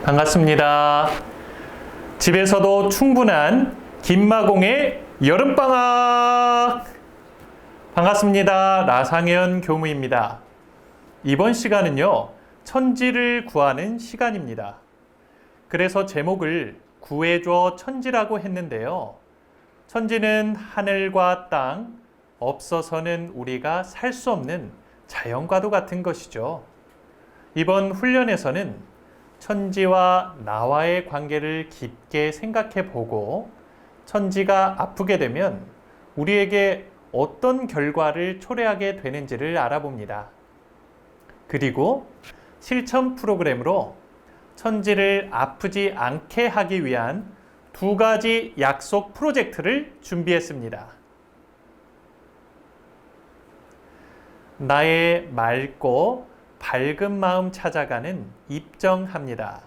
반갑습니다. 집에서도 충분한 김마공의 여름방학! 반갑습니다. 라상현 교무입니다. 이번 시간은요, 천지를 구하는 시간입니다. 그래서 제목을 구해줘 천지라고 했는데요. 천지는 하늘과 땅, 없어서는 우리가 살 수 없는 자연과도 같은 것이죠. 이번 훈련에서는 천지와 나와의 관계를 깊게 생각해 보고 천지가 아프게 되면 우리에게 어떤 결과를 초래하게 되는지를 알아봅니다. 그리고 실천 프로그램으로 천지를 아프지 않게 하기 위한 2가지 약속 프로젝트를 준비했습니다. 나의 맑고 밝은 마음 찾아가는 입정합니다.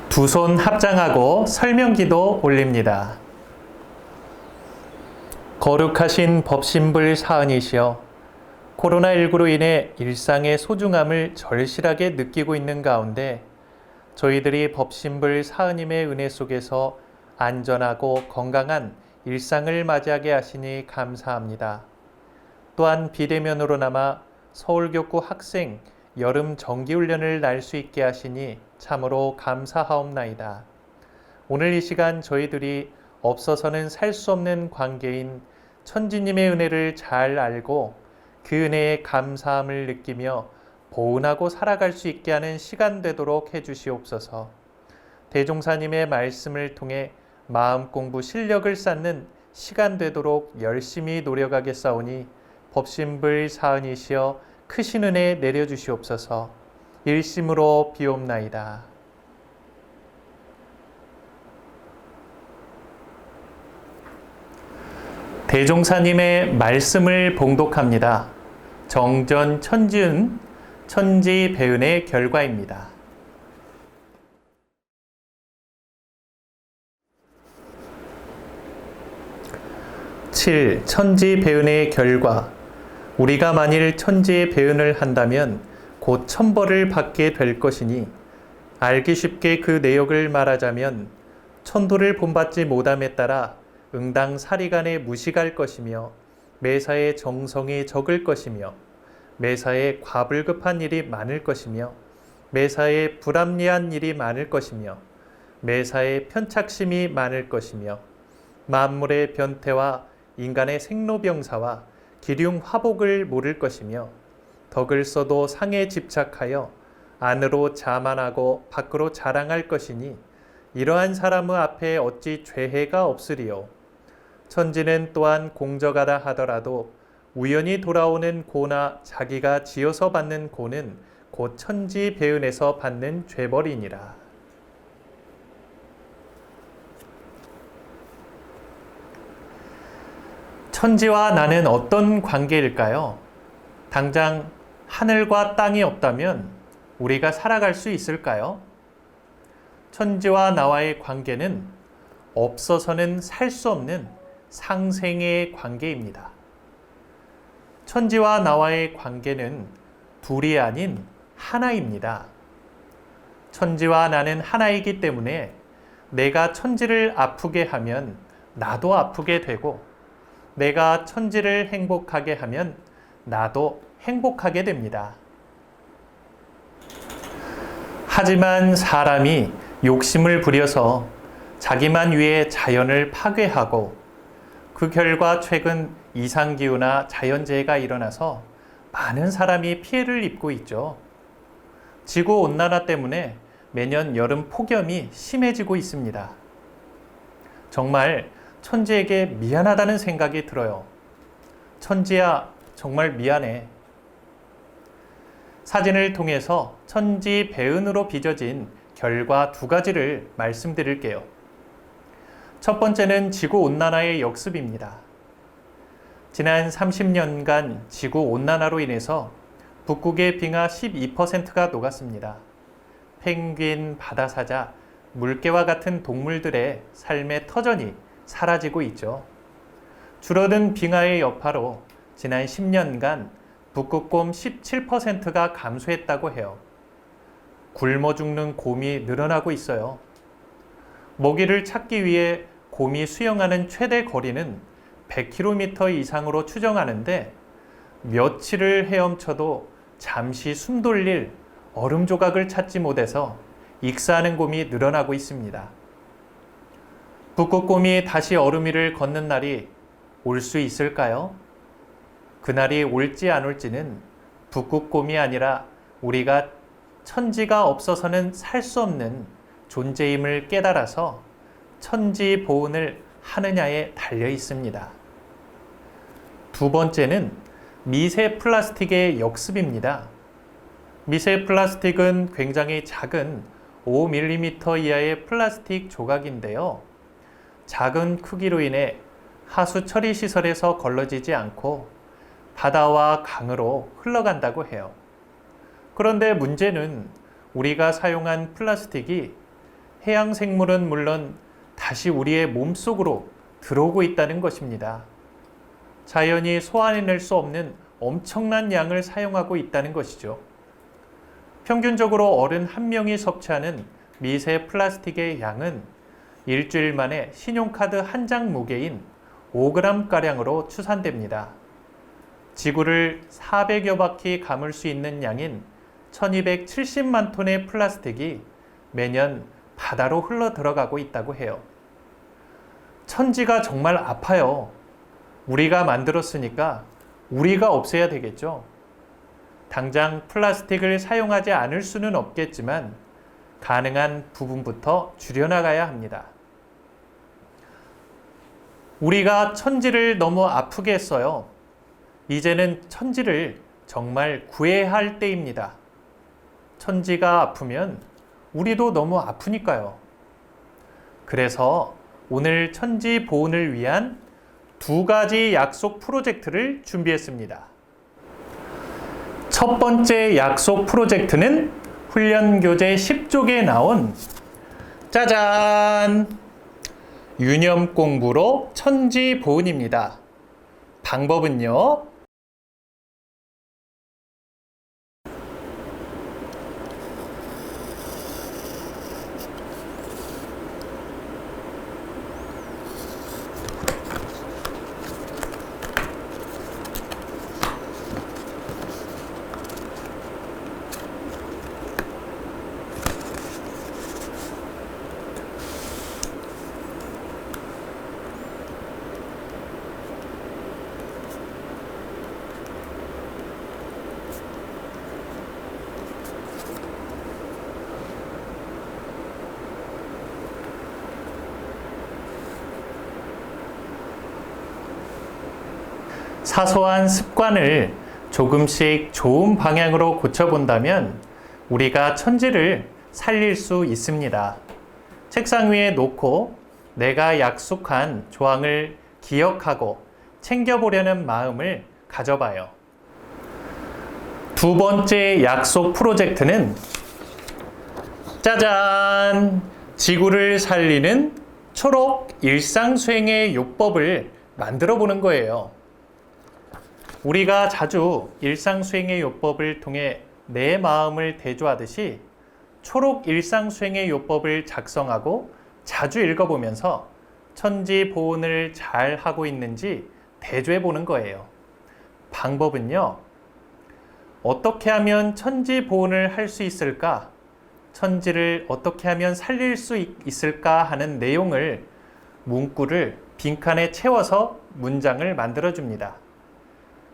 두 손 합장하고 설명기도 올립니다. 거룩하신 법신불 사은이시여, 코로나19로 인해 일상의 소중함을 절실하게 느끼고 있는 가운데 저희들이 법신불 사은님의 은혜 속에서 안전하고 건강한 일상을 맞이하게 하시니 감사합니다. 또한 비대면으로나마 서울교구 학생 여름 정기훈련을 날 수 있게 하시니 참으로 감사하옵나이다. 오늘 이 시간 저희들이 없어서는 살 수 없는 관계인 천지님의 은혜를 잘 알고 그 은혜에 감사함을 느끼며 보은하고 살아갈 수 있게 하는 시간 되도록 해주시옵소서. 대종사님의 말씀을 통해 마음 공부 실력을 쌓는 시간 되도록 열심히 노력하겠사오니 법신불 사은이시여 크신 은혜 내려주시옵소서. 일심으로 비옵나이다. 대종사님의 말씀을 봉독합니다. 정전 천지은 천지 배은의 결과입니다. 7. 천지 배은의 결과. 우리가 만일 천지의 배은을 한다면 곧 천벌을 받게 될 것이니 알기 쉽게 그 내역을 말하자면 천도를 본받지 못함에 따라 응당 사리간에 무식할 것이며 매사에 정성이 적을 것이며 매사에 과불급한 일이 많을 것이며 매사에 불합리한 일이 많을 것이며 매사에 편착심이 많을 것이며 만물의 변태와 인간의 생로병사와 기륭 화복을 모를 것이며 덕을 써도 상에 집착하여 안으로 자만하고 밖으로 자랑할 것이니 이러한 사람의 앞에 어찌 죄해가 없으리요. 천지는 또한 공적하다 하더라도 우연히 돌아오는 고나 자기가 지어서 받는 고는 곧 천지 배은에서 받는 죄벌이니라. 천지와 나는 어떤 관계일까요? 당장 하늘과 땅이 없다면 우리가 살아갈 수 있을까요? 천지와 나와의 관계는 없어서는 살 수 없는 상생의 관계입니다. 천지와 나와의 관계는 둘이 아닌 하나입니다. 천지와 나는 하나이기 때문에 내가 천지를 아프게 하면 나도 아프게 되고 내가 천지를 행복하게 하면 나도 행복하게 됩니다. 하지만 사람이 욕심을 부려서 자기만 위해 자연을 파괴하고 그 결과 최근 이상기후나 자연재해가 일어나서 많은 사람이 피해를 입고 있죠. 지구온난화 때문에 매년 여름 폭염이 심해지고 있습니다. 정말 천지에게 미안하다는 생각이 들어요. 천지야, 정말 미안해. 사진을 통해서 천지 배은으로 빚어진 결과 2가지를 말씀드릴게요. 첫 번째는 지구온난화의 역습입니다. 지난 30년간 지구온난화로 인해서 북극의 빙하 12%가 녹았습니다. 펭귄, 바다사자, 물개와 같은 동물들의 삶의 터전이 사라지고 있죠. 줄어든 빙하의 여파로 지난 10년간 북극곰 17%가 감소했다고 해요. 굶어 죽는 곰이 늘어나고 있어요. 먹이를 찾기 위해 곰이 수영하는 최대 거리는 100km 이상으로 추정하는데 며칠을 헤엄쳐도 잠시 숨 돌릴 얼음 조각을 찾지 못해서 익사하는 곰이 늘어나고 있습니다. 북극곰이 다시 얼음 위를 걷는 날이 올 수 있을까요? 그날이 올지 안 올지는 북극곰이 아니라 우리가 천지가 없어서는 살 수 없는 존재임을 깨달아서 천지 보온을 하느냐에 달려 있습니다. 두 번째는 미세 플라스틱의 역습입니다. 미세 플라스틱은 굉장히 작은 5mm 이하의 플라스틱 조각인데요. 작은 크기로 인해 하수 처리 시설에서 걸러지지 않고 바다와 강으로 흘러간다고 해요. 그런데 문제는 우리가 사용한 플라스틱이 해양 생물은 물론 다시 우리의 몸속으로 들어오고 있다는 것입니다. 자연이 소화해낼 수 없는 엄청난 양을 사용하고 있다는 것이죠. 평균적으로 어른 한 명이 섭취하는 미세 플라스틱의 양은 일주일 만에 신용카드 한 장 무게인 5g가량으로 추산됩니다. 지구를 400여 바퀴 감을 수 있는 양인 1270만 톤의 플라스틱이 매년 바다로 흘러 들어가고 있다고 해요. 천지가 정말 아파요. 우리가 만들었으니까 우리가 없애야 되겠죠. 당장 플라스틱을 사용하지 않을 수는 없겠지만 가능한 부분부터 줄여나가야 합니다. 우리가 천지를 너무 아프게 했어요. 이제는 천지를 정말 구해야 할 때입니다. 천지가 아프면 우리도 너무 아프니까요. 그래서 오늘 천지 보온을 위한 두 가지 약속 프로젝트를 준비했습니다. 첫 번째 약속 프로젝트는 훈련교재 10쪽에 나온 짜잔! 유념 공부로 천지 보온입니다. 방법은요. 사소한 습관을 조금씩 좋은 방향으로 고쳐본다면 우리가 천지를 살릴 수 있습니다. 책상 위에 놓고 내가 약속한 조항을 기억하고 챙겨보려는 마음을 가져봐요. 두 번째 약속 프로젝트는 짜잔! 지구를 살리는 초록 일상수행의 요법을 만들어 보는 거예요. 우리가 자주 일상수행의 요법을 통해 내 마음을 대조하듯이 초록 일상수행의 요법을 작성하고 자주 읽어보면서 천지 보온을 잘 하고 있는지 대조해 보는 거예요. 방법은요. 어떻게 하면 천지 보온을 할 수 있을까? 천지를 어떻게 하면 살릴 수 있을까 하는 내용을 문구를 빈칸에 채워서 문장을 만들어 줍니다.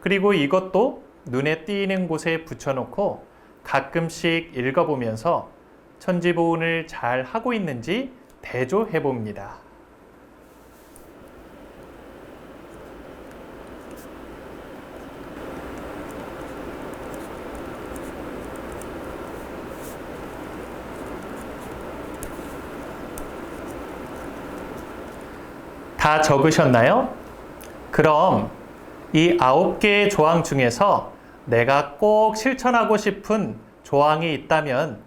그리고 이것도 눈에 띄는 곳에 붙여놓고 가끔씩 읽어보면서 천지 보온을 잘 하고 있는지 대조해 봅니다. 다 적으셨나요? 그럼 이 9개의 조항 중에서 내가 꼭 실천하고 싶은 조항이 있다면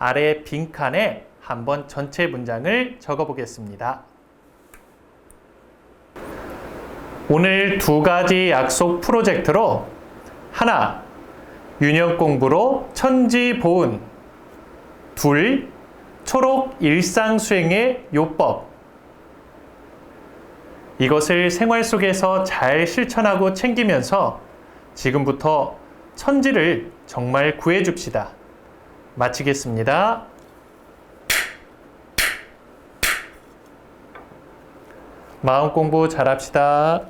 아래 빈칸에 한번 전체 문장을 적어 보겠습니다. 오늘 2가지 약속 프로젝트로 하나, 윤영 공부로 천지보은 2, 초록 일상수행의 요법. 이것을 생활 속에서 잘 실천하고 챙기면서 지금부터 천지를 정말 구해줍시다. 마치겠습니다. 마음 공부 잘합시다.